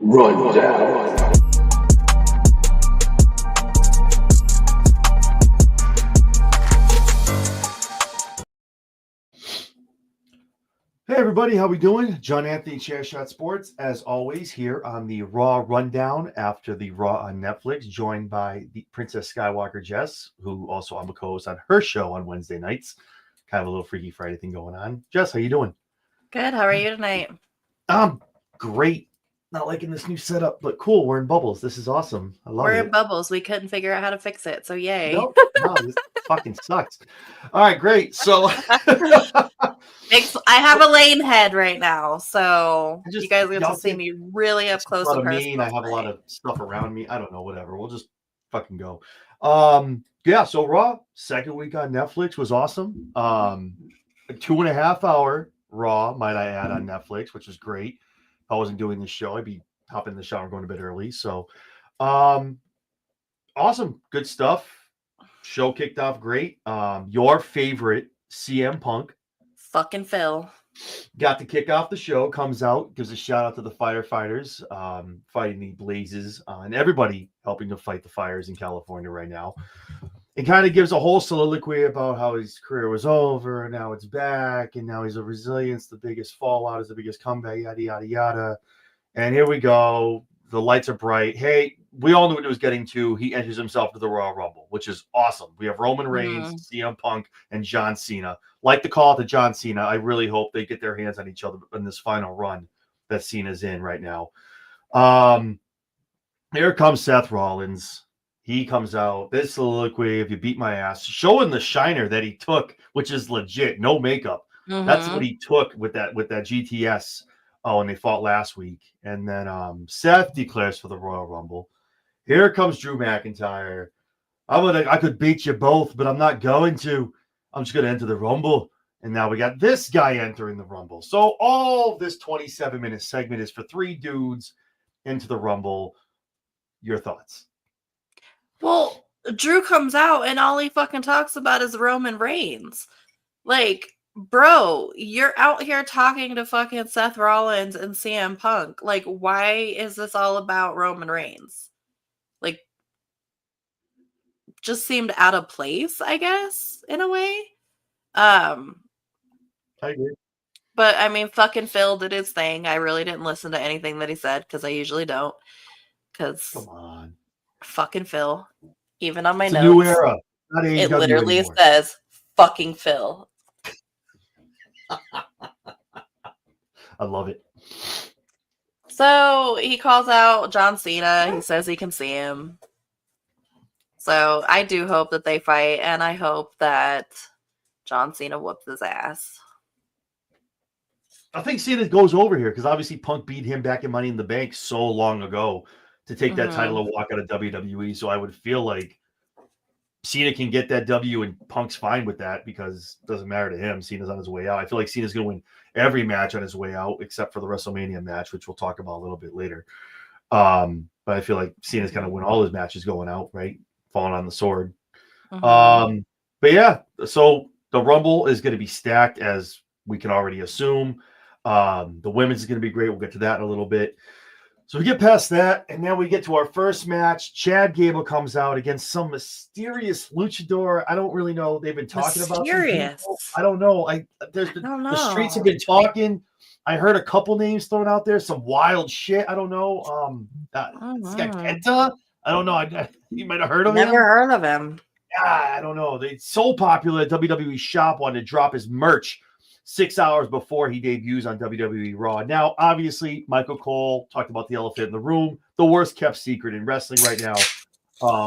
Rundown. Hey everybody, how we doing? John Anthony, Chairshot Sports, as always, here on the Raw Rundown after the Raw on Netflix, joined by the Princess Skywalker Jess, who also I'm a co-host on her show on Wednesday nights. Kind of a little Freaky Friday thing going on. Jess, how you doing? Good. How are you tonight? I'm great. Not liking this new setup, but cool. We're in bubbles. This is awesome. I love We're it. in bubbles. We couldn't figure out how to fix it, so yay. No, this fucking sucks. All right, great. So I have a lane head right now, so you guys get to see me really up close and personal. I have a lot of stuff around me. I don't know, whatever. We'll just fucking go. Yeah, so Raw, second week on Netflix was awesome. A 2.5 hour Raw, might I add, on Netflix, which was great. If I wasn't doing this show, I'd be hopping in the shower going to bed early. So awesome. Good stuff. Show kicked off great. Your favorite CM Punk, fucking Phil, got to kick off the show, comes out, gives a shout out to the firefighters fighting the blazes and everybody helping to fight the fires in California right now. It kind of gives a whole soliloquy about how his career was over and now it's back and now he's a resilience. The biggest fallout is the biggest comeback, yada, yada, yada. And here we go. The lights are bright. Hey, we all knew what it was getting to. He enters himself to the Royal Rumble, which is awesome. We have Roman Reigns, CM Punk, and John Cena. Like to call it to John Cena. I really hope they get their hands on each other in this final run that Cena's in right now. Here comes Seth Rollins. He comes out. This soliloquy, if you beat my ass, showing the shiner that he took, which is legit, no makeup. That's what he took with that GTS. Oh, and they fought last week. And then Seth declares for the Royal Rumble. Here comes Drew McIntyre. I could beat you both, but I'm not going to. I'm just going to enter the Rumble. And now we got this guy entering the Rumble. So all this 27-minute segment is for three dudes into the Rumble. Your thoughts? Well, Drew comes out and all he fucking talks about is Roman Reigns. Like, bro, you're out here talking to fucking Seth Rollins and CM Punk. Like, why is this all about Roman Reigns? Like, just seemed out of place, I guess, in a way. I agree. But, I mean, fucking Phil did his thing. I really didn't listen to anything that he said, because I usually don't. Because, come on. Fucking Phil. Even on my It's notes. a new era. Not it AEW literally anymore. says, fucking Phil. I love it. So he calls out John Cena. He says he can see him. So I do hope that they fight, and I hope that John Cena whoops his ass. I think Cena goes over here because obviously Punk beat him back in Money in the Bank so long ago to take that title and walk out of WWE. So I would feel like Cena can get that W and Punk's fine with that because it doesn't matter to him. Cena's on his way out. I feel like Cena's going to win every match on his way out except for the WrestleMania match, which we'll talk about a little bit later. But I feel like Cena's going to win all his matches going out, right? Falling on the sword. But yeah, so the Rumble is going to be stacked as we can already assume. The women's is going to be great. We'll get to that in a little bit. So we get past that, and now we get to our first match. Chad Gable comes out against some mysterious luchador. I don't really know. They've been talking about this. I don't know. The streets have been talking. I heard a couple names thrown out there. Some wild shit. I don't know. This guy Kenta. I don't know. You might have heard of him. Never heard of him. I don't know. They're so popular. WWE Shop wanted to drop his merch 6 hours before he debuts on WWE Raw. Now, obviously, Michael Cole talked about the elephant in the room, the worst kept secret in wrestling right now.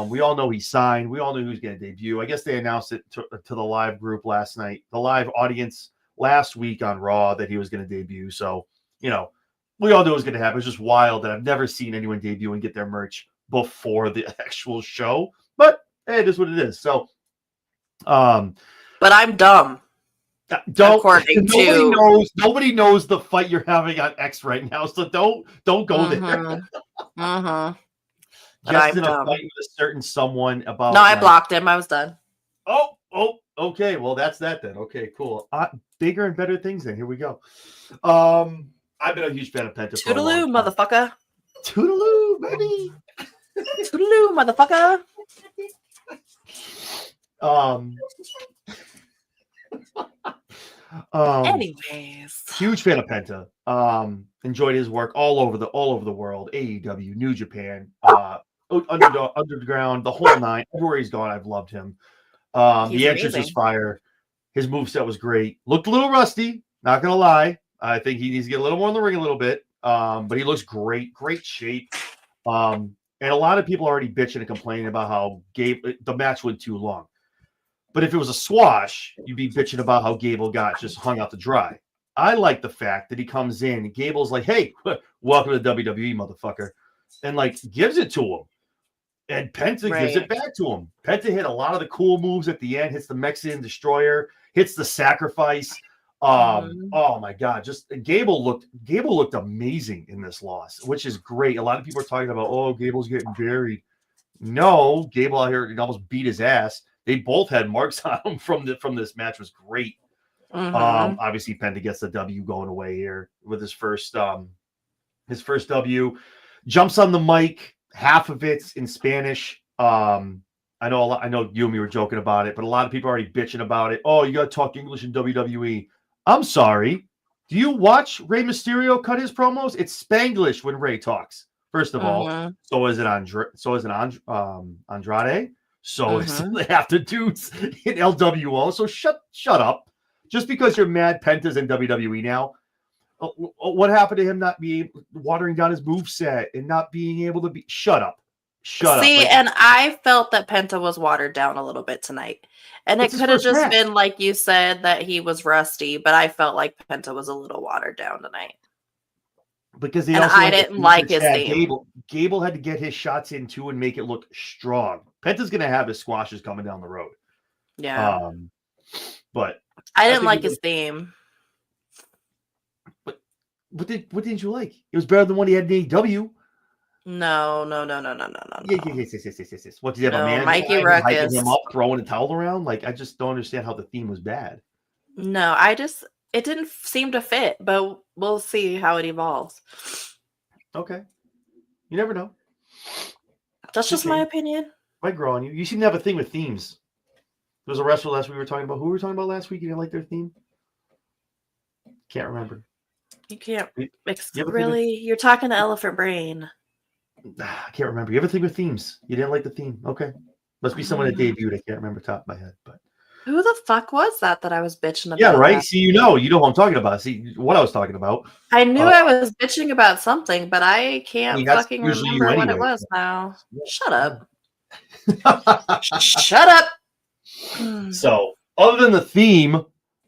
We all know he signed. We all knew he was going to debut. I guess they announced it to the live group last night, the live audience last week on Raw that he was going to debut. So, we all knew it was going to happen. It's just wild that I've never seen anyone debut and get their merch before the actual show. But, hey, it is what it is. So, but I'm dumb. Nobody knows the fight you're having on X right now, so don't go there. Just in a fight with a certain someone about. No, I blocked him. I was done. Oh, okay. Well, that's that then. Okay, cool. Bigger and better things then. Here we go. I've been a huge fan of Penta. Toodaloo, motherfucker. Toodaloo, baby. Toodaloo, motherfucker. Um, Anyways, huge fan of Penta. Enjoyed his work all over the world. AEW, New Japan, Underground, the whole nine. Everywhere he's gone, I've loved him. he's The entrance was amazing. fire. His moveset was great. Looked a little rusty, not gonna lie. I think he needs to get a little more in the ring a little bit. But he looks great, great shape. And a lot of people are already bitching and complaining about how the match went too long. But if it was a squash, you'd be bitching about how Gable got just hung out to dry. I like the fact that he comes in and Gable's like, hey, welcome to WWE, motherfucker. And like gives it to him. And Penta gives it back to him. Penta hit a lot of the cool moves at the end, hits the Mexican Destroyer, hits the sacrifice. Oh my God. Just Gable looked amazing in this loss, which is great. A lot of people are talking about, oh, Gable's getting buried. No, Gable out here almost beat his ass. They both had marks on them from this match. It was great. Obviously Penta gets the W going away here with his first W. Jumps on the mic, half of it's in Spanish. I know you and me were joking about it, but a lot of people are already bitching about it. Oh, you gotta talk English in WWE. I'm sorry. Do you watch Rey Mysterio cut his promos? It's Spanglish when Rey talks. First of all, so is it Andrade. So is half the dudes in LWO. So shut up. Just because you're mad Penta's in WWE now, what happened to him not being watering down his moveset and not being able to be? Shut up. See, and I felt that Penta was watered down a little bit tonight. And it could have just been like you said that he was rusty, but I felt like Penta was a little watered down tonight. Because I didn't like his theme. Gable had to get his shots in too and make it look strong. Penta's gonna have his squashes coming down the road. Yeah. But I didn't like his theme. But what didn't you like? It was better than what he had in AEW. No. Yes. What did you have a man Mikey Ruckus hyping him up, throwing a towel around? Like I just don't understand how the theme was bad. No, it didn't seem to fit, but we'll see how it evolves. Okay. You never know. That's just my opinion. Might grow on you. You seem to have a thing with themes. There was a wrestler last week we were talking about. Who were we talking about last week? You didn't like their theme? Can't remember. You can't. You're talking to Elephant Brain. I can't remember. You have a thing with themes. You didn't like the theme. Okay. Must be someone that debuted. I can't remember top of my head. But who the fuck was that I was bitching about? Yeah, right. See, you know what I'm talking about. See what I was talking about. I knew I was bitching about something, but I can't fucking remember what it was now. Shut up. Shut up. So, other than the theme,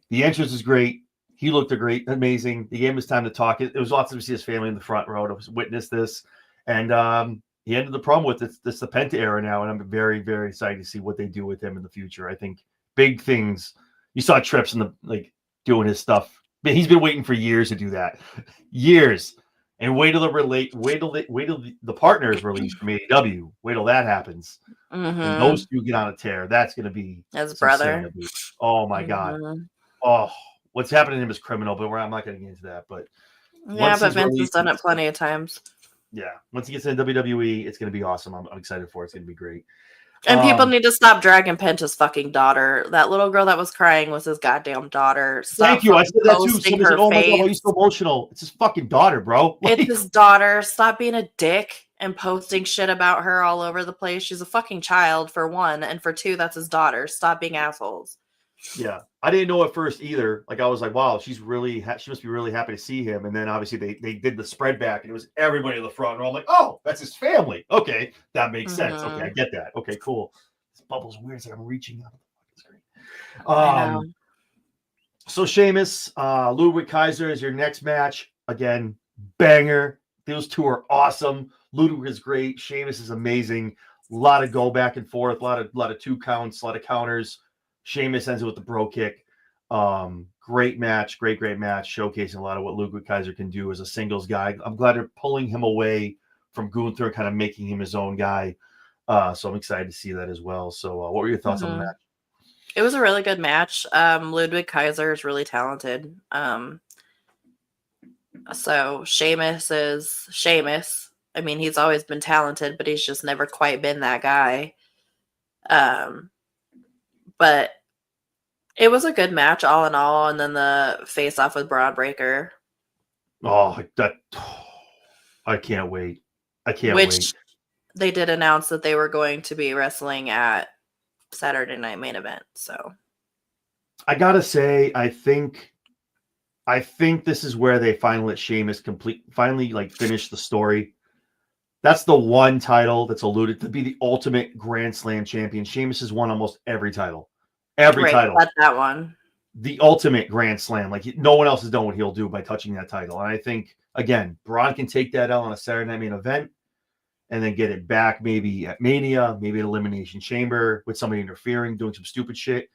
the entrance is great. He looked amazing. He gave him his time to talk. It was awesome to see his family in the front row to witness this. And he ended the promo with this the Penta era now, and I'm very, very excited to see what they do with him in the future. I think big things. You saw Trips doing his stuff. He's been waiting for years to do that. Years. And wait till the partner is released from AEW. Wait till that happens. And those two get on a tear. That's going to be his brother. Insanity. Oh my God. Oh, what's happening to him is criminal, but I'm not going to get into that. But yeah, but Vince has done it plenty of times. Yeah, once he gets into WWE, it's going to be awesome. I'm excited for it. It's going to be great. And people need to stop dragging Penta's fucking daughter. That little girl that was crying was his goddamn daughter. Thank you. I said that too. Somebody said, oh my God, why are you so emotional? It's his fucking daughter, bro. It's his daughter. Stop being a dick and posting shit about her all over the place. She's a fucking child, for one. And for two, that's his daughter. Stop being assholes. Yeah. I didn't know at first either. Like, I was like, wow, she must be really happy to see him. And then obviously they did the spread back and it was everybody in the front row. I'm like, oh, that's his family. Okay. That makes sense. Okay. I get that. Okay, cool. This bubble's weird. It's like I'm reaching out. It's great. So Sheamus, Ludwig Kaiser is your next match. Again, banger. Those two are awesome. Ludwig is great. Sheamus is amazing. A lot of go back and forth. A lot of 2 counts, a lot of counters. Sheamus ends it with the bro kick. Great match, great match, showcasing a lot of what Ludwig Kaiser can do as a singles guy. I'm glad they're pulling him away from Gunther, kind of making him his own guy. So I'm excited to see that as well. So what were your thoughts on the match? It was a really good match. Ludwig Kaiser is really talented. So Sheamus is Sheamus. I mean, he's always been talented, but he's just never quite been that guy. But it was a good match all in all, and then the face off with Braun Breaker. Oh, I can't wait. I can't wait. They did announce that they were going to be wrestling at Saturday Night Main Event. So I gotta say, I think this is where they finally let Sheamus finally like finish the story. That's the one title that's alluded to be the ultimate Grand Slam champion. Sheamus has won almost every title. Every title. That's that one. The ultimate Grand Slam. Like no one else has done what he'll do by touching that title. And I think, again, Braun can take that L on a Saturday Night Main Event and then get it back maybe at Mania, maybe at Elimination Chamber with somebody interfering, doing some stupid shit.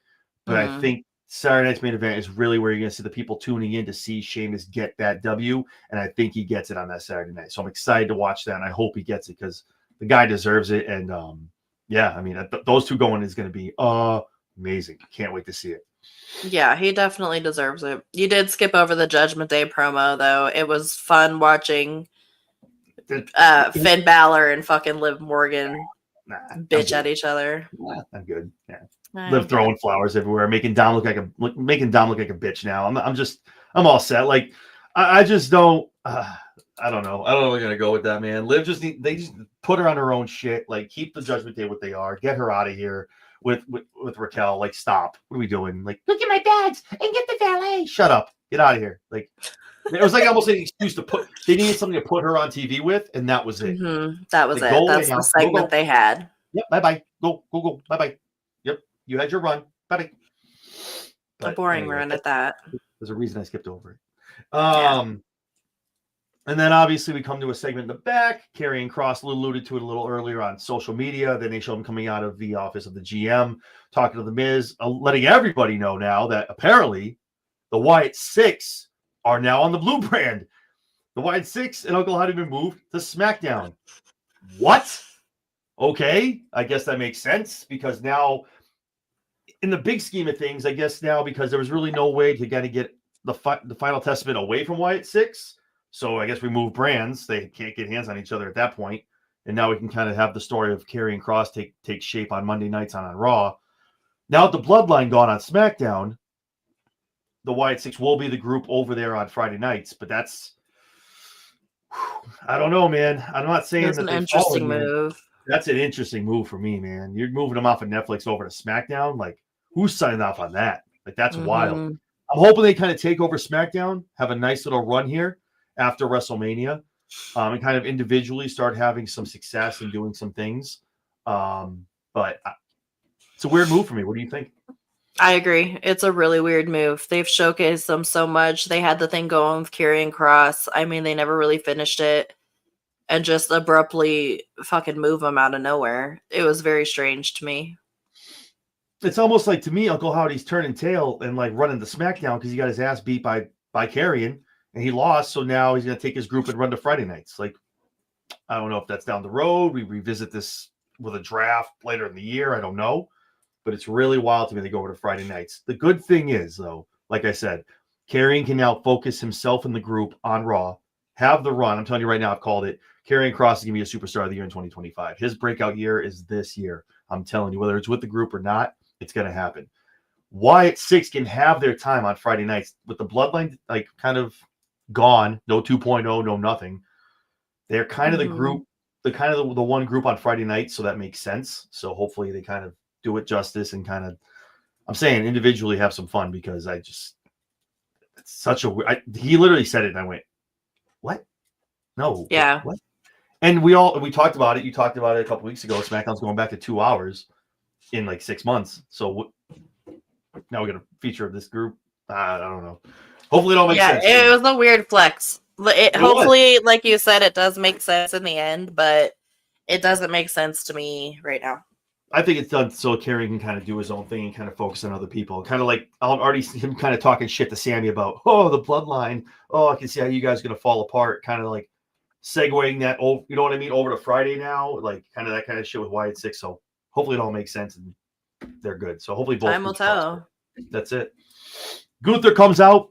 But I think Saturday Night's Main Event is really where you're going to see the people tuning in to see Sheamus get that W, and I think he gets it on that Saturday night. So I'm excited to watch that, and I hope he gets it because the guy deserves it. And yeah, I mean, those two going is going to be amazing. Can't wait to see it. Yeah, he definitely deserves it. You did skip over the Judgment Day promo, though. It was fun Finn Balor and fucking Liv Morgan bitch at each other. I'm good. Yeah. Liv throwing flowers everywhere, making Dom look like a bitch now. I'm all set. Like I just don't. I don't know. I don't know where we're gonna go with that, man. Liv they just put her on her own shit. Like keep the Judgment Day what they are. Get her out of here with Raquel. Like stop. What are we doing? Like look at my bags and get the valet. Shut up. Get out of here. Like it was like almost an excuse to put. They needed something to put her on TV with, and that was it. That was it. That's the segment they had. Yep. Bye bye. Go. Bye bye. Yep. You had your run. Bye. A boring run at that. There's a reason I skipped over it. And then obviously we come to a segment in the back. Karrion Kross alluded to it a little earlier on social media. Then they show him coming out of the office of the GM, talking to the Miz, letting everybody know now that apparently the Wyatt Six are now on the Blue brand. The Wyatt Six and Uncle Howdy have been moved to SmackDown. What? Okay, I guess that makes sense because now, in the big scheme of things, I guess now because there was really no way to kind of get the Final Testament away from Wyatt Six, so I guess we move brands. They can't get hands on each other at that point, and now we can kind of have the story of Karrion Kross take shape on Monday nights on Raw. Now with the Bloodline gone on SmackDown, the Wyatt Six will be the group over there on Friday nights, but that's I don't know, man. I'm not saying that's an interesting move. That's an interesting move for me, man. You're moving them off of Netflix over to SmackDown. Like, who's signing off on that? Like, that's wild. I'm hoping they kind of take over SmackDown, have a nice little run here after WrestleMania, and kind of individually start having some success and doing some things. But it's a weird move for me. What do you think? I agree. It's a really weird move. They've showcased them so much. They had the thing going with Karrion Kross. I mean, they never really finished it. And just abruptly fucking move him out of nowhere. It was very strange to me. It's almost like, to me, Uncle Howdy's turning tail and like running the SmackDown because he got his ass beat by Karrion and he lost. So now he's going to take his group and run to Friday nights. Like, I don't know if that's down the road. We revisit this with a draft later in the year. I don't know. But it's really wild to me they go over to Friday nights. The good thing is, though, like I said, Karrion can now focus himself and the group on Raw, have the run. I'm telling you right now, I've called it. Karrion Kross is going to be a superstar of the year in 2025. His breakout year is this year. I'm telling you, whether it's with the group or not, it's going to happen. Wyatt Six can have their time on Friday nights with the Bloodline like kind of gone, no 2.0, no nothing. They're kind of the group, the one group on Friday nights, so that makes sense. So hopefully they kind of do it justice and kind of, I'm saying individually have some fun because it's such a he literally said it and I went, what? No. Yeah. What? And we talked about it. You talked about it a couple weeks ago. SmackDown's going back to 2 hours in like 6 months. So now we're going to feature this group. I don't know. Hopefully it all makes sense. Yeah, it was a weird flex. Hopefully, like you said, it does make sense in the end, but it doesn't make sense to me right now. I think it's done so Karrion can kind of do his own thing and kind of focus on other people. Kind of like I'll already see him kind of talking shit to Sammy about, the Bloodline. Oh, I can see how you guys are going to fall apart. Kind of like segueing that, you know what I mean, over to Friday now, like kind of that kind of shit with Wyatt Six. So hopefully it all makes sense and they're good. So hopefully both. Time will tell. That's it. Gunther comes out,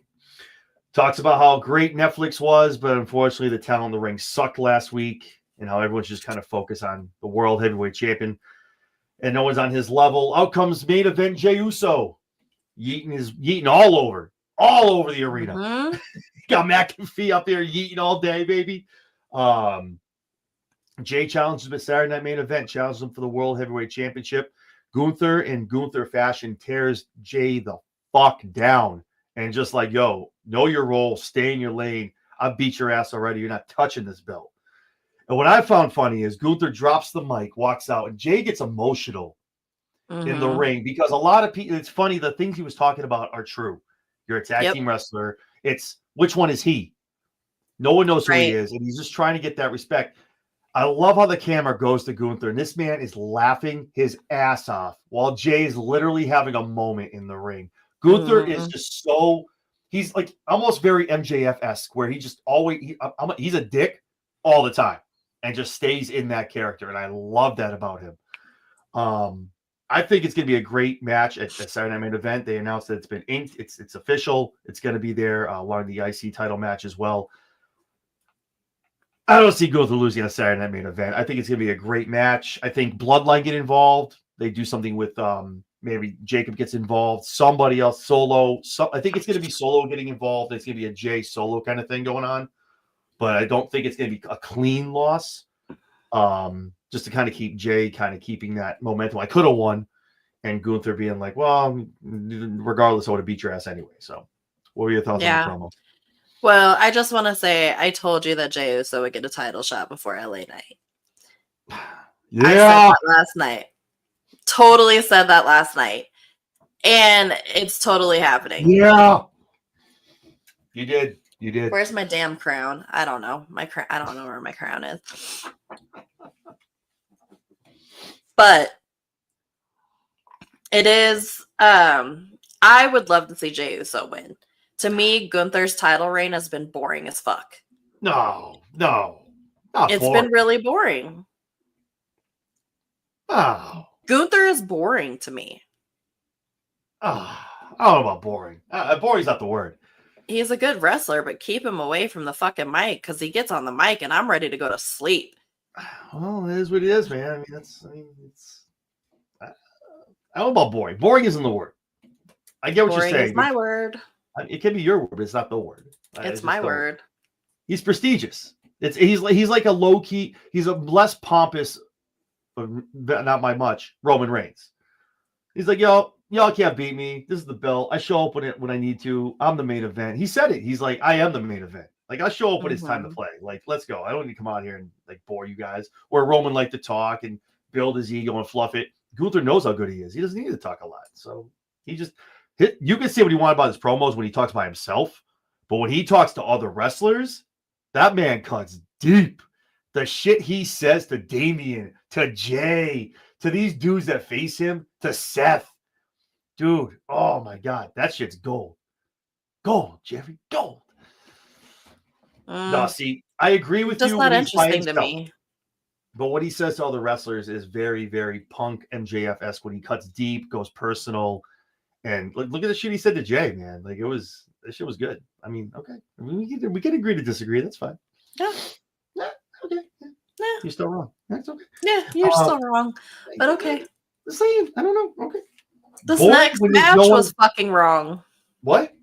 talks about how great Netflix was, but unfortunately the talent in the ring sucked last week. and how everyone's just kind of focused on the world heavyweight champion, and no one's on his level. Out comes main event Jey Uso, yeeting all over the arena. Mhm. Got McAfee up there yeeting all day, baby. Jay challenges him at Saturday Night Main Event, challenges him for the World Heavyweight Championship. Gunther, in Gunther fashion, tears Jay the fuck down. And just like, yo, know your role, stay in your lane. I beat your ass already. You're not touching this belt. And what I found funny is Gunther drops the mic, walks out, and Jay gets emotional in the ring because a lot of people, it's funny, the things he was talking about are true. You're a tag team wrestler. It's which one is he? No one knows who he is, and he's just trying to get that respect. I love how the camera goes to Gunther, and this man is laughing his ass off while Jay is literally having a moment in the ring. Gunther is just so, he's like almost very MJF-esque, where he just always, he's a dick all the time and just stays in that character, and I love that about him. I think it's going to be a great match at the Saturday Night Main Event. They announced that it's been inked. It's official. It's going to be there along the IC title match as well. I don't see Gunther losing a Saturday Night Main Event. I think it's going to be a great match. I think Bloodline get involved. They do something with maybe Jacob gets involved. Somebody else, Solo. I think it's going to be Solo getting involved. It's going to be a Jay Solo kind of thing going on. But I don't think it's going to be a clean loss. Just to kind of keep Jay kind of keeping that momentum. I could have won. And Gunther being like, well, regardless, I would have beat your ass anyway. So what were your thoughts on the promo? Well, I just want to say, I told you that Jey Uso would get a title shot before LA Knight. Yeah. I said that last night. Totally said that last night. And it's totally happening. Yeah. You did. You did. Where's my damn crown? I don't know. I don't know where my crown is. But it is, I would love to see Jey Uso win. To me, Gunther's title reign has been boring as fuck. No. It's been really boring. Oh. Gunther is boring to me. Oh, I don't know about boring. Boring's not the word. He's a good wrestler, but keep him away from the fucking mic because he gets on the mic and I'm ready to go to sleep. Well, it is what it is, man. I don't know about boring. Boring isn't the word. I get what boring you're saying. Is my word. It can be your word, but it's not the word. It's my word. He's prestigious. He's like a low key. He's a less pompous, but not by much. Roman Reigns. He's like, y'all can't beat me. This is the belt. I show up when I need to. I'm the main event. He said it. He's like, I am the main event. Like, I show up when it's time to play. Like, let's go. I don't need to come out here and like bore you guys. Where Roman liked to talk and build his ego and fluff it. Gunther knows how good he is. He doesn't need to talk a lot. So he just. You can see what he wanted about his promos when he talks by himself, but when he talks to other wrestlers, that man cuts deep. The shit he says to Damian, to Jay, to these dudes that face him, to Seth. Dude, oh my God, that shit's gold. Gold, Jeffrey, gold. No, see, I agree with you. Just not interesting to me. But what he says to other wrestlers is very, very Punk MJF-esque when he cuts deep, goes personal. And look at the shit he said to Jay, man. Like that shit was good. I mean, okay. I mean, we can agree to disagree. That's fine. Yeah. Okay. Yeah. You're still wrong. That's okay. Yeah, you're still wrong. But okay. The same. I don't know. Okay. This next match was fucking wrong. What?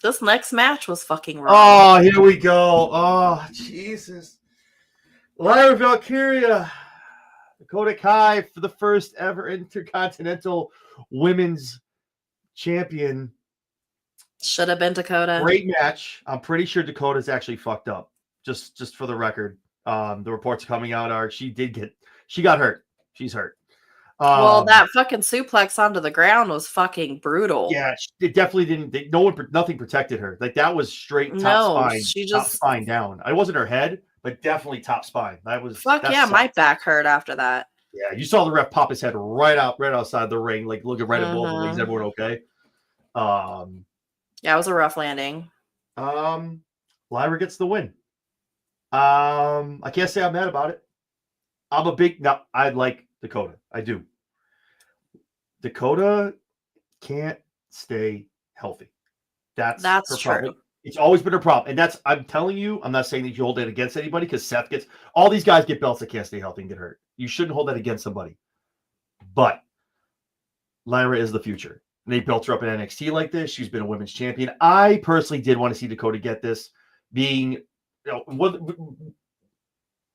This next match was fucking wrong. Oh, here we go. Oh, Jesus. Lyra Valkyria. Dakota Kai for the first ever Intercontinental Women's Champion. Should have been Dakota. Great match. I'm pretty sure Dakota's actually fucked up. Just for the record. The reports coming out are she got hurt. She's hurt. Well, that fucking suplex onto the ground was fucking brutal. Yeah, it definitely didn't. Nothing protected her. Like that was straight top spine. She top spine down. It wasn't her head, but definitely top spine. That yeah. My back hurt after that. Yeah, you saw the ref pop his head right outside the ring, like looking right at both the legs. Everyone okay? Yeah, it was a rough landing. Lyra gets the win. I can't say I'm mad about it. I like Dakota. I do. Dakota can't stay healthy. That's true. It's always been a problem. And that's, I'm telling you, I'm not saying that you hold it against anybody because Seth gets, all these guys get belts that can't stay healthy and get hurt. You shouldn't hold that against somebody. But Lyra is the future. And they built her up in NXT like this. She's been a women's champion. I personally did want to see Dakota get this, being,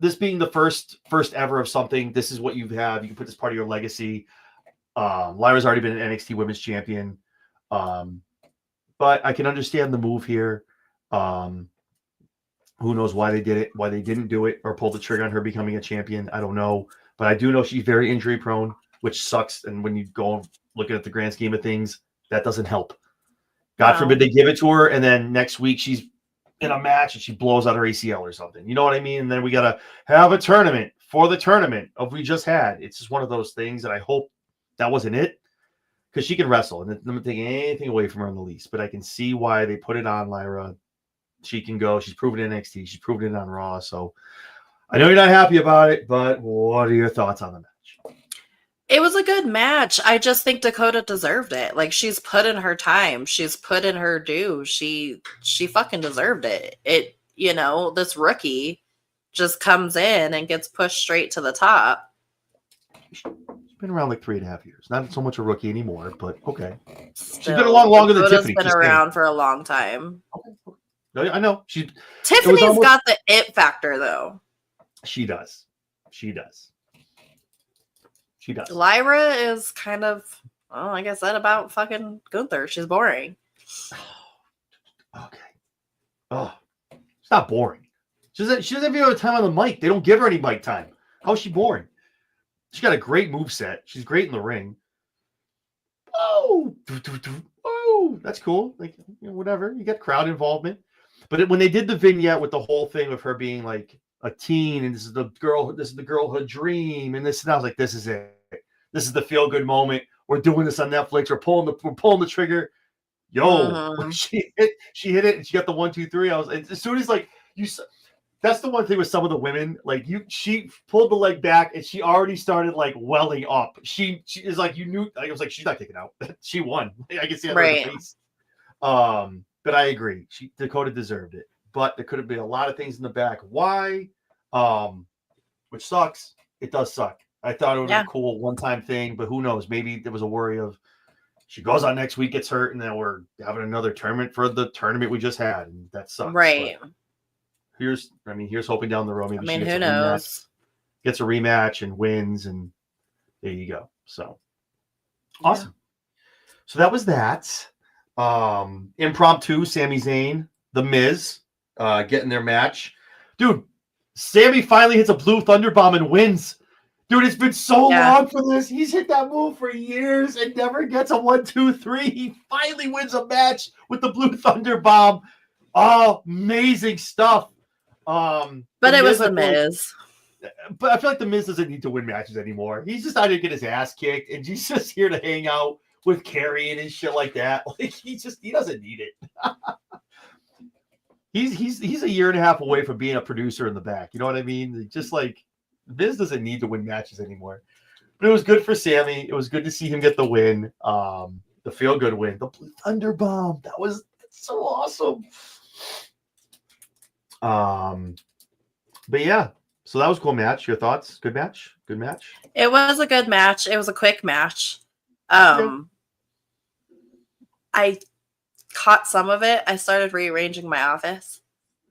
this being the first ever of something. This is what you have. You can put this part of your legacy. Lyra's already been an NXT women's champion. But I can understand the move here. Who knows why they did it, why they didn't do it or pull the trigger on her becoming a champion. I don't know. But I do know she's very injury prone, which sucks. And when you go looking at the grand scheme of things, that doesn't help. God forbid they give it to her, and then next week she's in a match and she blows out her ACL or something. You know what I mean? And then we got to have a tournament for the tournament of we just had. It's just one of those things, and I hope that wasn't it. Because she can wrestle, and I'm not taking anything away from her in the least. But I can see why they put it on Lyra. She can go. She's proven it in NXT. She's proven it on Raw. So I know you're not happy about it, but what are your thoughts on the match? It was a good match. I just think Dakota deserved it. Like, she's put in her time. She's put in her due. She fucking deserved it. This rookie just comes in and gets pushed straight to the top. Been around like 3.5 years. Not so much a rookie anymore, but okay. Still, she's been along longer than Tiffany. Been around for a long time. Okay. I know. Tiffany's got the it factor, though. She does. Lyra is kind of, well, like I said about fucking Gunther. She's boring. Okay. Oh, it's not boring. She doesn't have any other time on the mic. They don't give her any mic time. How is she boring? She's got a great moveset. She's great in the ring. Oh, that's cool. Like, whatever. You get crowd involvement. But when they did the vignette with the whole thing of her being like a teen, and this is the girlhood dream, and this, and I was like, this is it. This is the feel good moment. We're doing this on Netflix. We're pulling the trigger. Yo, she hit it, and she got the 1, 2, 3. I was, as soon as like you. That's the one thing with some of the women. Like she pulled the leg back and she already started like welling up. She is like, you knew. I was like, she's not kicking out. She won. I can see that right. In the face. But I agree. Dakota deserved it. But there could have been a lot of things in the back. Why? Which sucks. It does suck. I thought it would be a cool one-time thing, but who knows? Maybe there was a worry of she goes on next week, gets hurt, and then we're having another tournament for the tournament we just had, and that sucks. Right. But here's hoping down the road. Maybe who knows? Gets a rematch and wins, and there you go. So awesome. Yeah. So that was that. Impromptu, Sami Zayn, The Miz, getting their match. Dude, Sami finally hits a blue thunder bomb and wins. Dude, it's been so long for this. He's hit that move for years and never gets a 1, 2, 3. He finally wins a match with the blue thunder bomb. Oh, amazing stuff. But it was The Miz. But I feel like The Miz doesn't need to win matches anymore. He's just out to get his ass kicked, and he's just here to hang out with Carrie and shit like that. Like he doesn't need it. He's a year and a half away from being a producer in the back. You know what I mean? Just like Miz doesn't need to win matches anymore. But it was good for Sami. It was good to see him get the win. The feel good win. The blue thunder bomb. That's so awesome. But yeah, so that was a cool match. Your thoughts? Good match? Good match? It was a good match. It was a quick match. I caught some of it. I started rearranging my office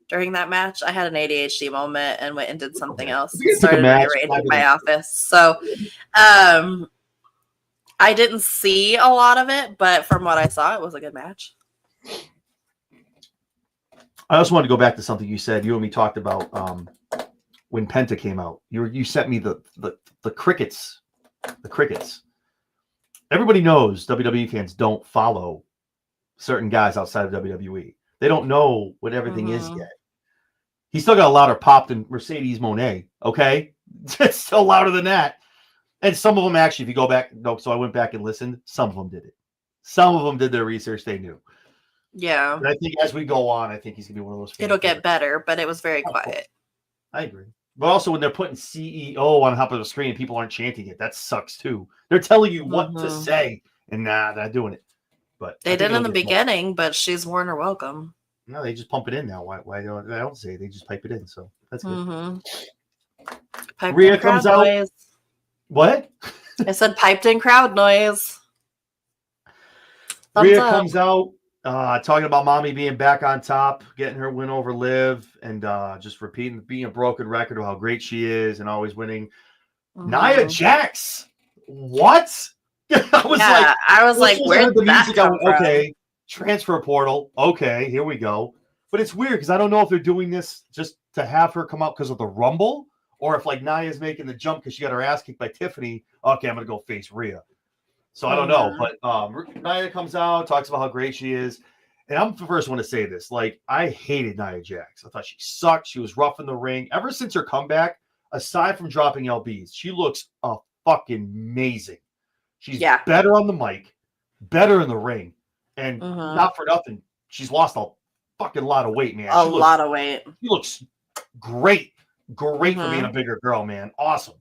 during that match. I had an ADHD moment and went and did something else. Started rearranging my office. So I didn't see a lot of it, but from what I saw, it was a good match. I also wanted to go back to something you said. You and me talked about when Penta came out. You sent me the crickets. The crickets. Everybody knows WWE fans don't follow certain guys outside of WWE. They don't know what everything is yet. He's still got a louder pop than Mercedes Moné. Okay, it's still louder than that. And some of them actually, if you go back, so I went back and listened. Some of them did it. Some of them did their research. They knew. Yeah. But I think as we go on, I think he's gonna be one of those. It'll get better, but it was very quiet. I agree. But also, when they're putting CEO on top of the screen, people aren't chanting it. That sucks too. They're telling you what to say, and they're not doing it. But they did in the beginning. But she's Warner welcome. No, they just pump it in now. Why don't I don't say they just pipe it in? So that's good. Mm-hmm. Piped Rhea in comes crowd out. noise. What? I said piped in crowd noise. Thumbs Rhea up. comes out talking about mommy being back on top, getting her win over Liv, and just repeating being a broken record of how great she is and always winning. Nia Mhm. Jax. What? I was Yeah, I was like, I where heard the did that music, I come went, from? okay, transfer portal. Okay, here we go. But it's weird because I don't know if they're doing this just to have her come out because of the Rumble, or if like Nia's making the jump because she got her ass kicked by Tiffany. Okay, I'm gonna go face Rhea. So I don't know, but Nia comes out, talks about how great she is, and I'm the first one to say this. Like, I hated Nia Jax. I thought she sucked. She was rough in the ring. Ever since her comeback, aside from dropping LBs, she looks fucking amazing. She's better on the mic, better in the ring, and not for nothing, she's lost a fucking lot of weight, man. A lot of weight. She looks great, for being a bigger girl, man. Awesome.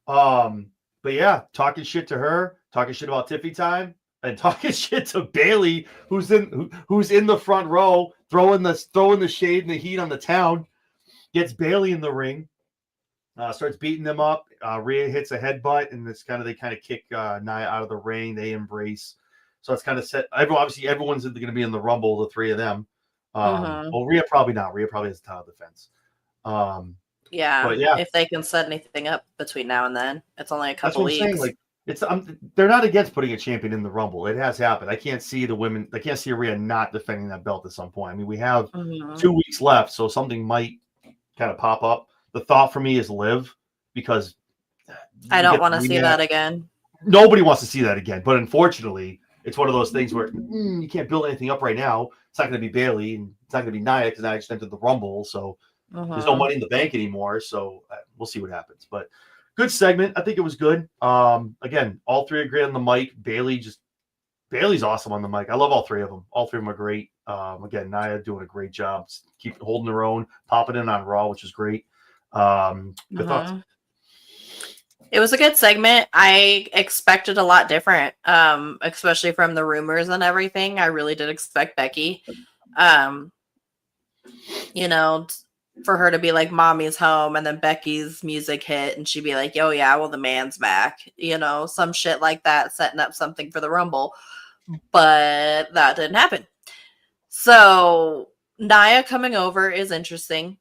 But yeah, talking shit to her, talking shit about Tiffy time, and talking shit to Bayley, who's in the front row, throwing the shade and the heat on the town. Gets Bayley in the ring, starts beating them up. Rhea hits a headbutt, and they kind of kick Nia out of the ring. They embrace, so it's kind of set. Everyone's going to be in the Rumble, the three of them. Well, Rhea probably not. Rhea probably has a title defense. Yeah, but yeah, if they can set anything up between now and then, it's only a couple weeks. Saying, like, they're not against putting a champion in the Rumble. It has happened. I can't see Rhea not defending that belt at some point. I mean, we have 2 weeks left, so something might kind of pop up. The thought for me is Liv, because I don't want to see that again. Nobody wants to see that again. But unfortunately, it's one of those things where you can't build anything up right now. It's not going to be Bayley, and it's not going to be Nia because Nia just entered the Rumble. So there's no money in the bank anymore. So we'll see what happens. But good segment. I think it was good. Again, all three are great on the mic. Bayley's awesome on the mic. I love all three of them. All three of them are great. Again, Nia doing a great job. Keep holding her own, popping in on Raw, which is great. Good thoughts. It was a good segment. I expected a lot different, especially from the rumors and everything. I really did expect Becky, for her to be like, mommy's home, and then Becky's music hit, and she'd be like, oh yeah, well, the man's back. Some shit like that, setting up something for the Rumble. But that didn't happen. So Nia coming over is interesting.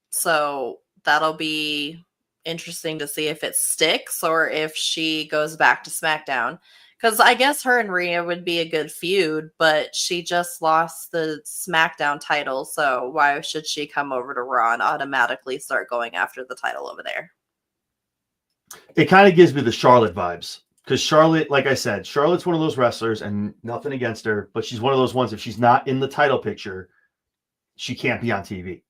So that'll be interesting to see if it sticks or if she goes back to SmackDown. Because I guess her and Rhea would be a good feud, but she just lost the SmackDown title. So why should she come over to Raw and automatically start going after the title over there? It kind of gives me the Charlotte vibes. Because Charlotte, like I said, Charlotte's one of those wrestlers, and nothing against her, but she's one of those ones, if she's not in the title picture, she can't be on TV.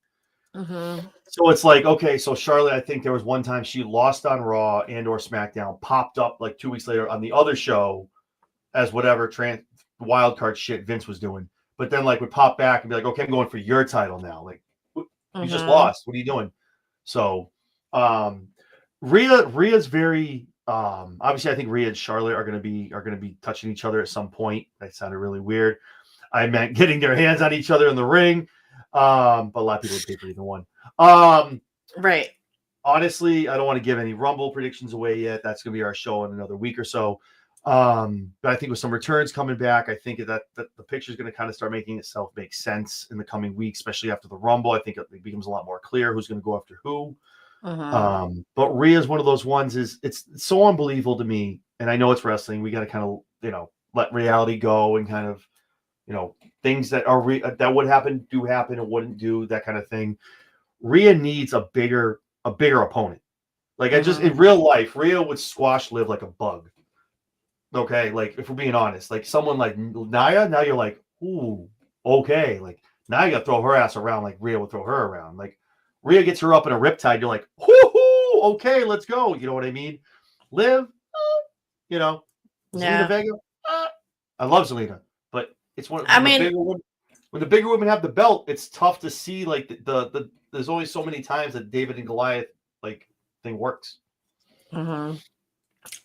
So it's like, okay, so Charlotte, I think there was one time she lost on Raw and or SmackDown, popped up like 2 weeks later on the other show as whatever wild card shit Vince was doing, but then like would pop back and be like, okay, I'm going for your title now. Like, you just lost. What are you doing? So Rhea's very obviously, I think Rhea and Charlotte are gonna be touching each other at some point. That sounded really weird. I meant getting their hands on each other in the ring. But a lot of people would pay for either one. Right. Honestly, I don't want to give any Rumble predictions away yet. That's going to be our show in another week or so. But I think with some returns coming back, I think that the picture is going to kind of start making itself make sense in the coming weeks, especially after the Rumble. I think it becomes a lot more clear who's going to go after who. But Rhea is one of those ones. It's so unbelievable to me, and I know it's wrestling. We got to kind of let reality go and kind of things that are that would happen do happen and wouldn't do, that kind of thing. Rhea needs a bigger opponent. Like in real life, Rhea would squash Liv like a bug. Okay, like if we're being honest, like someone like Nia, now you're like, ooh, okay, like now you got to throw her ass around like Rhea would throw her around. Like Rhea gets her up in a riptide, you're like, whoo, okay, let's go. You know what I mean? Liv, Zelina Vega. I love Zelina, but it's one. When the bigger women have the belt, it's tough to see like the there's only so many times that David and Goliath like thing works.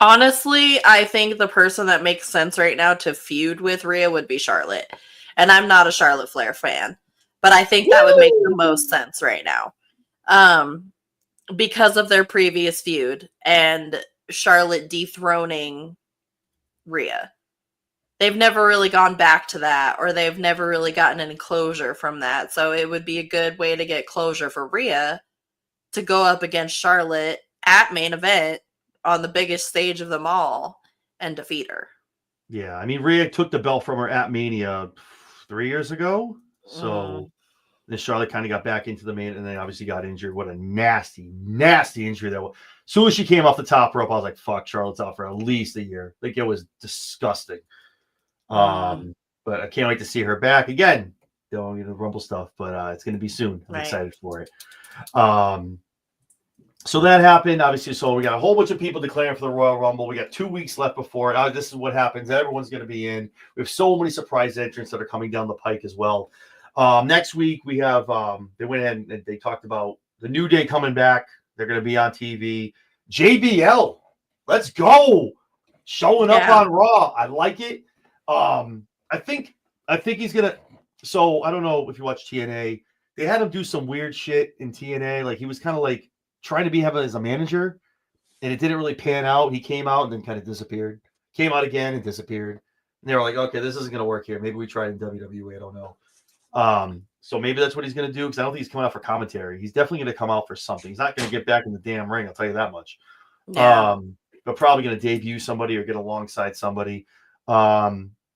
Honestly, I think the person that makes sense right now to feud with Rhea would be Charlotte. And I'm not a Charlotte Flair fan, but I think that would make the most sense right now. Because of their previous feud and Charlotte dethroning Rhea. They've never really gone back to that, or they've never really gotten any closure from that. So it would be a good way to get closure for Rhea to go up against Charlotte at Main Event on the biggest stage of them all and defeat her. Yeah, I mean, Rhea took the belt from her at Mania 3 years ago. So then Charlotte kind of got back into the main, and then obviously got injured. What a nasty, nasty injury that was. As soon as she came off the top rope, I was like, fuck, Charlotte's out for at least a year. Like, it was disgusting. But I can't wait to see her back again. Don't get the Rumble stuff, but it's going to be soon. I'm excited for it. So that happened, obviously. So we got a whole bunch of people declaring for the Royal Rumble. We got 2 weeks left before it. This is what happens. Everyone's going to be in. We have so many surprise entrants that are coming down the pike as well. Next week we have they went ahead and they talked about the New Day coming back. They're going to be on TV. JBL, let's go, showing up on Raw. I like it. I think he's gonna. So I don't know if you watch TNA. They had him do some weird shit in TNA. Like, he was kind of like trying to be having as a manager, and it didn't really pan out. He came out and then kind of disappeared. Came out again and disappeared. And they were like, okay, this isn't gonna work here. Maybe we try it in WWE. I don't know. So maybe that's what he's gonna do, because I don't think he's coming out for commentary. He's definitely gonna come out for something. He's not gonna get back in the damn ring. I'll tell you that much. Yeah. But probably gonna debut somebody or get alongside somebody.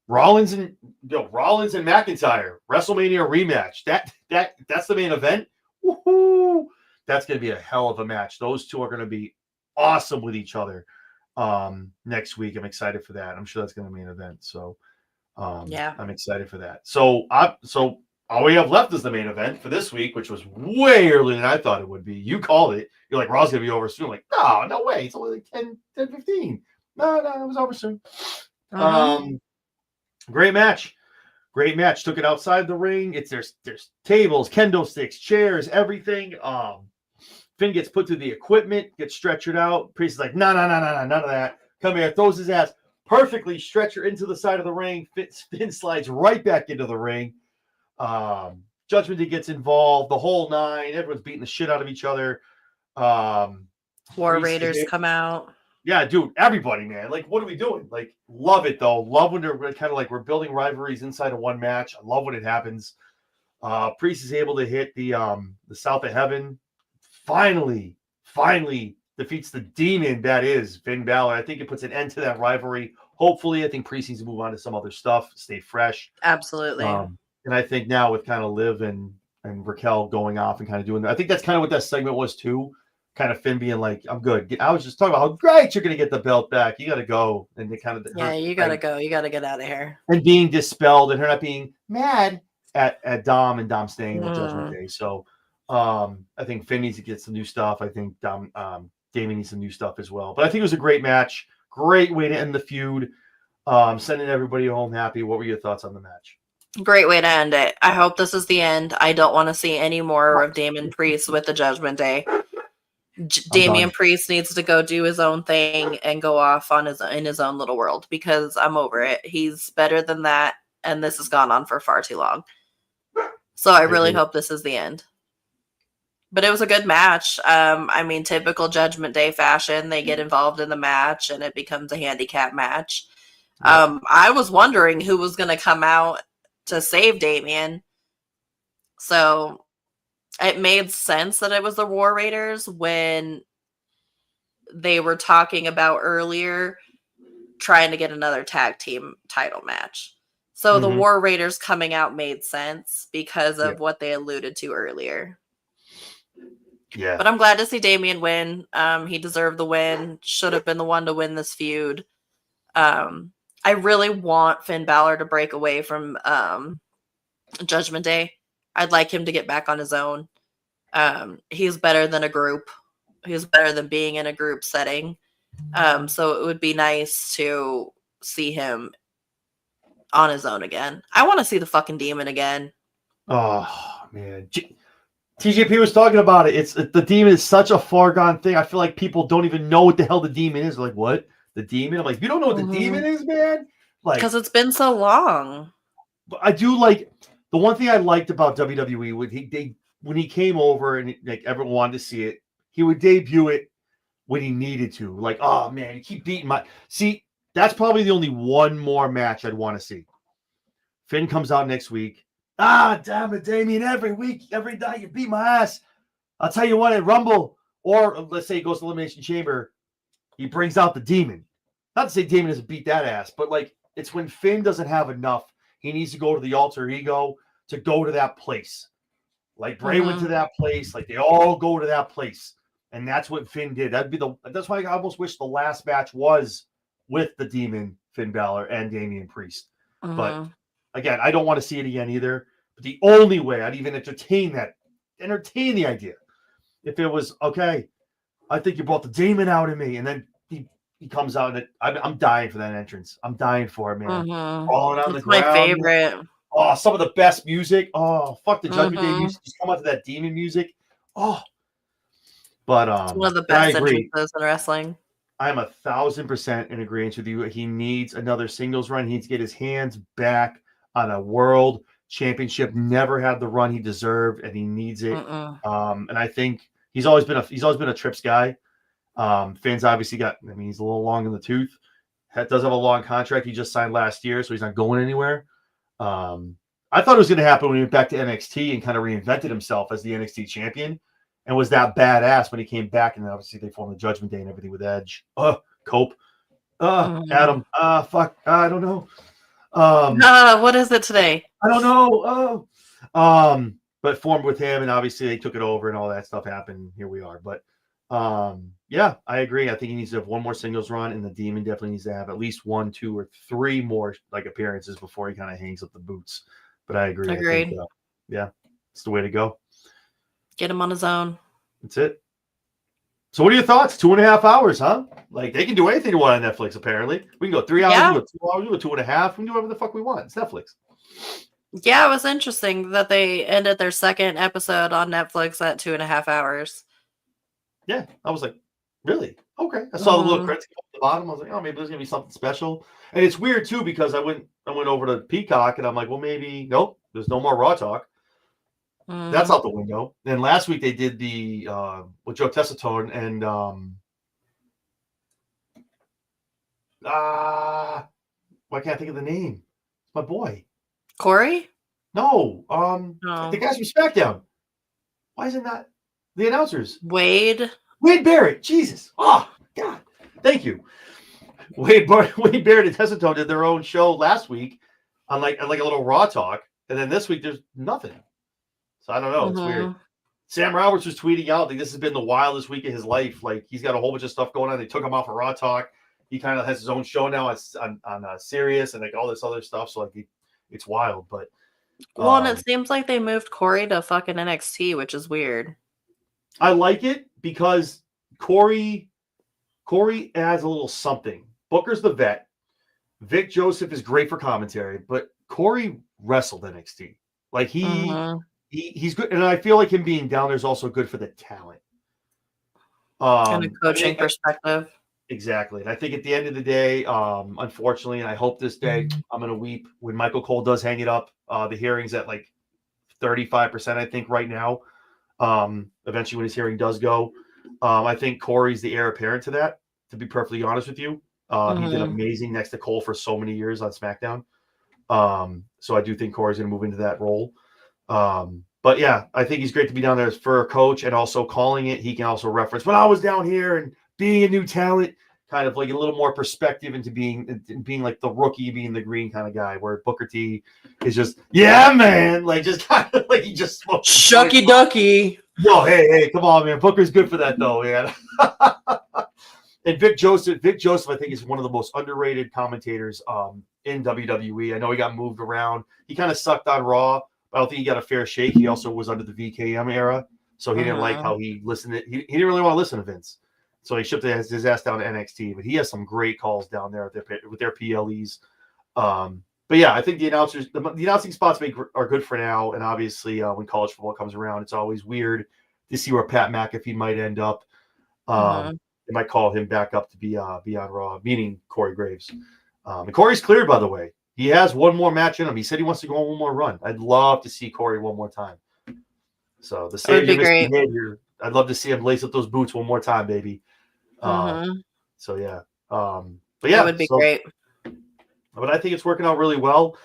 Rollins and McIntyre WrestleMania rematch. That's the main event. Woohoo! That's going to be a hell of a match. Those two are going to be awesome with each other next week. I'm excited for that. I'm sure that's going to be an event. So I'm excited for that. So all we have left is the main event for this week, which was way earlier than I thought it would be. You called it. You're like, Raw's going to be over soon. I'm like, no way. It's only like 10, 15. No, it was over soon. Great match. Took it outside the ring. There's tables, kendo sticks, chairs, everything. Finn gets put through the equipment, gets stretchered out. Priest is like, no, none of that. Come here, throws his ass perfectly, stretcher into the side of the ring. Finn slides right back into the ring. Judgment Day gets involved, the whole nine. Everyone's beating the shit out of each other. War Raiders come out. Yeah, dude, everybody, man. Like, what are we doing? Like, love it, though. Love when they're kind of like we're building rivalries inside of one match. I love when it happens. Priest is able to hit the South of Heaven. Finally defeats the demon that is Finn Balor. I think it puts an end to that rivalry. Hopefully, I think Priest needs to move on to some other stuff, stay fresh. Absolutely. And I think now with kind of Liv and Raquel going off and kind of doing that, I think that's kind of what that segment was, too. Kind of Finn being like, I'm good. I was just talking about how great you're going to get the belt back. You got to go. And they kind of, you got to go. You got to get out of here. And being dispelled and her not being mad at Dom and Dom staying with Judgment Day. So I think Finn needs to get some new stuff. I think Damien needs some new stuff as well. But I think it was a great match. Great way to end the feud. Sending everybody home happy. What were your thoughts on the match? Great way to end it. I hope this is the end. I don't want to see any more of Damien Priest with the Judgment Day. Damian Priest needs to go do his own thing and go off in his own little world, because I'm over it. He's better than that, and this has gone on for far too long. So I really hope this is the end. But it was a good match. I mean, typical Judgment Day fashion. They get involved in the match, and it becomes a handicap match. I was wondering who was going to come out to save Damian. So it made sense that it was the War Raiders when they were talking about earlier trying to get another tag team title match. So the War Raiders coming out made sense because of what they alluded to earlier. Yeah. But I'm glad to see Damian win. He deserved the win. Should have been the one to win this feud. I really want Finn Balor to break away from Judgment Day. I'd like him to get back on his own. He's better than a group. He's better than being in a group setting. So it would be nice to see him on his own again. I want to see the fucking demon again. Oh, man. TJP was talking about it. The demon is such a far gone thing. I feel like people don't even know what the hell the demon is. They're like, what? The demon? I'm like, you don't know what the demon is, man? Like, because it's been so long. I do like the one thing I liked about WWE when he came over and like everyone wanted to see it, he would debut it when he needed to. Like, oh man, you keep beating my. See, that's probably the only one more match I'd want to see. Finn comes out next week. Ah, damn it, Damien! Every week, every night, you beat my ass. I'll tell you what, at Rumble, or let's say he goes to Elimination Chamber, he brings out the Demon. Not to say Damien doesn't beat that ass, but like it's when Finn doesn't have enough. He needs to go to the alter ego to go to that place. Like Bray went to that place. Like they all go to that place. And that's what Finn did. That's why I almost wish the last match was with the Demon, Finn Balor, and Damian Priest. But again, I don't want to see it again either. But the only way I'd even entertain the idea, if it was, okay, I think you brought the Demon out of me, and then he comes out, and I'm dying for that entrance. I'm dying for it, man. Falling on the ground. My favorite. Oh, some of the best music. Oh, fuck the Judgment Day music. Just come out to that Demon music. Oh. But it's one of the best entrances in wrestling. I'm 1,000% in agreement with you. He needs another singles run. He needs to get his hands back on a world championship. Never had the run he deserved, and he needs it. And I think he's always been a Trips guy. Finn's obviously he's a little long in the tooth. Does have a long contract. He just signed last year, so he's not going anywhere. I thought it was going to happen when he went back to NXT and kind of reinvented himself as the NXT champion. And was that badass when he came back, and obviously they formed the Judgment Day and everything with Edge. Cope. Adam. Fuck. I don't know. What is it today? I don't know. But formed with him, and obviously they took it over, and all that stuff happened. Here we are. But yeah, I agree. I think he needs to have one more singles run, and the Demon definitely needs to have at least 1, 2, or 3 more like appearances before he kind of hangs up the boots. But I agree. Agreed. I think, yeah, it's the way to go. Get him on his own. That's it. So what are your thoughts? 2.5 hours, huh? Like they can do anything they want on Netflix, apparently. We can go 3 hours, we can go 2 hours, we can go 2.5. We can do whatever the fuck we want. It's Netflix. Yeah, it was interesting that they ended their second episode on Netflix at 2.5 hours. Yeah. I was like, really? Okay. I saw the little credits at the bottom. I was like, oh, maybe there's gonna be something special. And it's weird too, because I went over to Peacock and I'm like, well, maybe nope, there's no more Raw talk. That's out the window. And last week they did the with Joe Tessitore and why can't I think of the name? It's my boy. Corey? No. The guys from SmackDown. Why is it not the announcers? Wade Barrett. Jesus. Oh God. Thank you. Wade Barrett and Tessitore did their own show last week on like a little Raw talk, and then this week there's nothing. So I don't know. It's weird. Sam Roberts was tweeting out like this has been the wildest week of his life. Like he's got a whole bunch of stuff going on. They took him off of Raw Talk. He kind of has his own show now on Sirius and like all this other stuff. So like it's wild. But and it seems like they moved Corey to fucking NXT, which is weird. I like it because Corey adds a little something. Booker's the vet. Vic Joseph is great for commentary, but Corey wrestled NXT. Like he's good, and I feel like him being down there is also good for the talent. And a coaching perspective. Exactly. And I think at the end of the day, unfortunately, and I hope this day, I'm going to weep when Michael Cole does hang it up. The hearing's at like 35%, I think, right now. Eventually, when his hearing does go, I think Corey's the heir apparent to that, to be perfectly honest with you. He did amazing next to Cole for so many years on SmackDown. So I do think Corey's going to move into that role. But yeah, I think he's great to be down there for a coach and also calling it. He can also reference when I was down here and being a new talent, kind of like a little more perspective into being like the rookie, being the green kind of guy, where Booker T is just, yeah, man, like just kind of like he just smokes shucky ducky. Yo, hey, come on, man. Booker's good for that though, man. And Vic Joseph, I think, is one of the most underrated commentators in WWE. I know he got moved around. He kind of sucked on Raw. I don't think he got a fair shake. He also was under the VKM era, so he didn't like how he listened. He didn't really want to listen to Vince, so he shipped his ass down to NXT. But he has some great calls down there with their PLEs. But yeah, I think the announcers, the announcing spots are good for now. And obviously, when college football comes around, it's always weird to see where Pat McAfee might end up. They might call him back up to be on Raw, meaning Corey Graves. And Corey's cleared, by the way. He has one more match in him. He said he wants to go on one more run. I'd love to see Corey one more time. So the That would be Savior great. behavior. I'd love to see him lace up those boots one more time, baby. So yeah. But yeah, That would be great. But I think it's working out really well.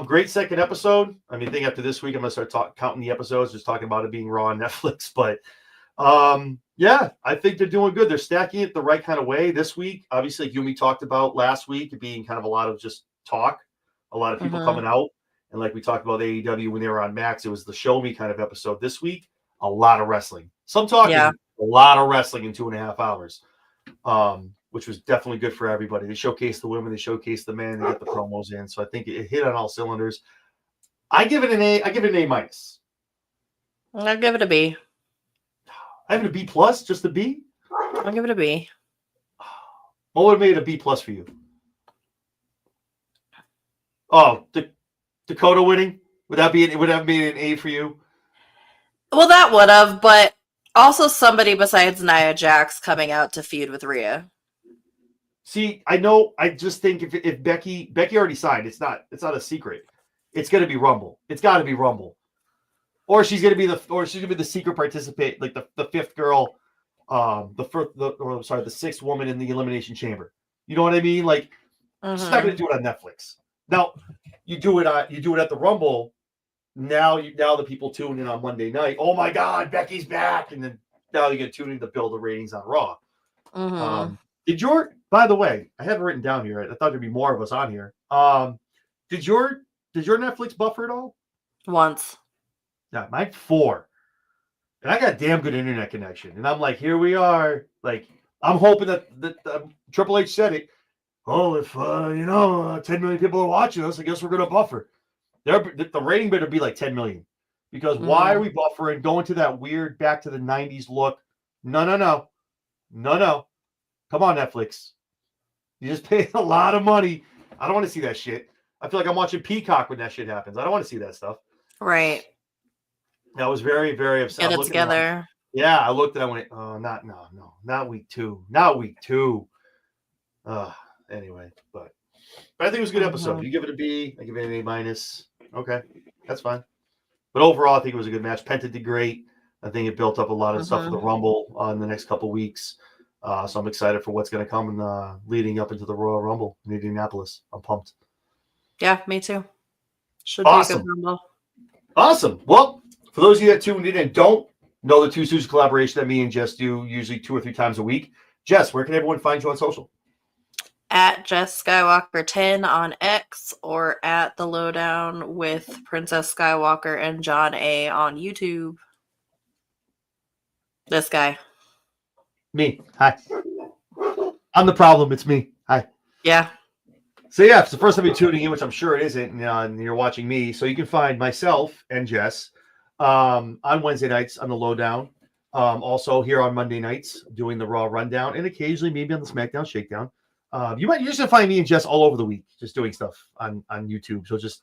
Great second episode. I mean, I think after this week, I'm gonna start counting the episodes, just talking about it being raw on Netflix. But yeah, I think they're doing good. They're stacking it the right kind of way this week. Obviously, like Yumi talked about last week, it being kind of a lot of just talk, a lot of people coming out. And like we talked about AEW when they were on Max, it was the show me kind of episode. This week, a lot of wrestling. Some talking, a lot of wrestling in 2.5 hours. Which was definitely good for everybody. They showcased the women, they showcased the men, they got the promos in. So I think it hit on all cylinders. I give it an A. I give it an A minus. I'll give it a B. I have it a B plus, just a B. I'll give it a B. What would have made it a B plus for you? Oh, Dakota winning? Would that be? Would have made an A for you? Well, that would have, but also somebody besides Nia Jax coming out to feud with Rhea. See, I know. I just think if Becky already signed, it's not a secret. It's going to be Rumble. It's got to be Rumble, or she's going to be the secret participant, like the fifth girl, the sixth woman in the Elimination Chamber. You know what I mean? Like, she's not going to do it on Netflix. Now, you do it at the Rumble. Now the people tune in on Monday night. Oh my God, Becky's back, and then now you're going to tune in to build the ratings on Raw. By the way, I have it written down here. I thought there'd be more of us on here. Did your Netflix buffer at all? Once. Yeah, mine 4. And I got damn good internet connection. And I'm like, here we are. Like, I'm hoping that Triple H said it. Oh, if 10 million people are watching us, I guess we're gonna buffer. The rating better be like 10 million. Because why are we buffering? Going to that weird back to the 90s look. No. Come on, Netflix. You just paid a lot of money. I don't want to see that shit. I feel like I'm watching Peacock when that shit happens. I don't want to see that stuff. Right. That was very, very upset. Get it together. Yeah, I looked and I went, oh, not week 2. Not week 2. Anyway, but I think it was a good episode. You give it a B, I give it an A minus. Okay, that's fine. But overall, I think it was a good match. Penta did great. I think it built up a lot of stuff for the Rumble in the next couple weeks. So I'm excited for what's going to come leading up into the Royal Rumble in Indianapolis. I'm pumped. Yeah, me too. Should be a good Rumble. Awesome. Well, for those of you that tuned in and don't know the Two Stooges collaboration that me and Jess do usually 2 or 3 times a week, Jess, where can everyone find you on social? At Jess Skywalker 10 on X, or at The Lowdown with Princess Skywalker and John A on YouTube. This guy. Me. Hi. I'm the problem. It's me. Hi. Yeah. So yeah, if it's the first time you're tuning in, which I'm sure it isn't, and you're watching me, so you can find myself and Jess on Wednesday nights on the Lowdown. Also here on Monday nights doing the Raw Rundown, and occasionally maybe on the SmackDown Shakedown. You're just gonna find me and Jess all over the week, just doing stuff on YouTube. So just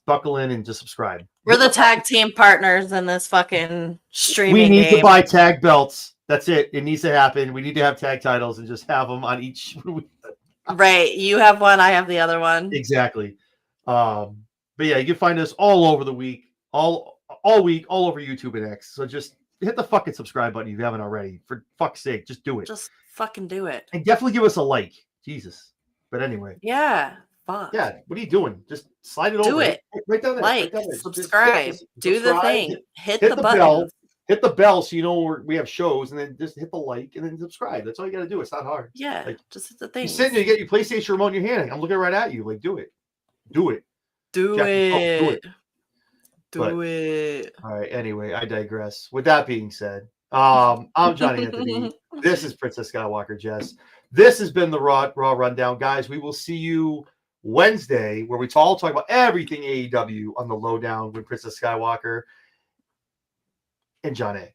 buckle in and just subscribe. We're the tag team partners in this fucking streaming We need game. to buy tag belts. That's it. It needs to happen. We need to have tag titles and just have them on each. Right. You have one. I have the other one. Exactly. But yeah, you can find us all over the week, all week, all over YouTube and X. So just hit the fucking subscribe button if you haven't already. For fuck's sake, just do it. Just fucking do it. And definitely give us a like. Jesus. But anyway. Yeah. Fuck. Yeah. What are you doing? Just slide it over. Do it. Right down there. Like, right down there. subscribe. Do the thing. Hit the button. Bell. Hit the bell so you know we have shows, and then just hit the like and then subscribe. That's all you got to do. It's not hard. Yeah. Like, just hit the thing. You're sitting there, you get your PlayStation remote in your hand. I'm looking right at you. Like, do it. Do it. Do it. Do it. it. All right. Anyway, I digress. With that being said, I'm Johnny Anthony. This is Princess Skywalker Jess. This has been the Raw Rundown. Guys, we will see you Wednesday where we all talk about everything AEW on the Lowdown with Princess Skywalker and John A.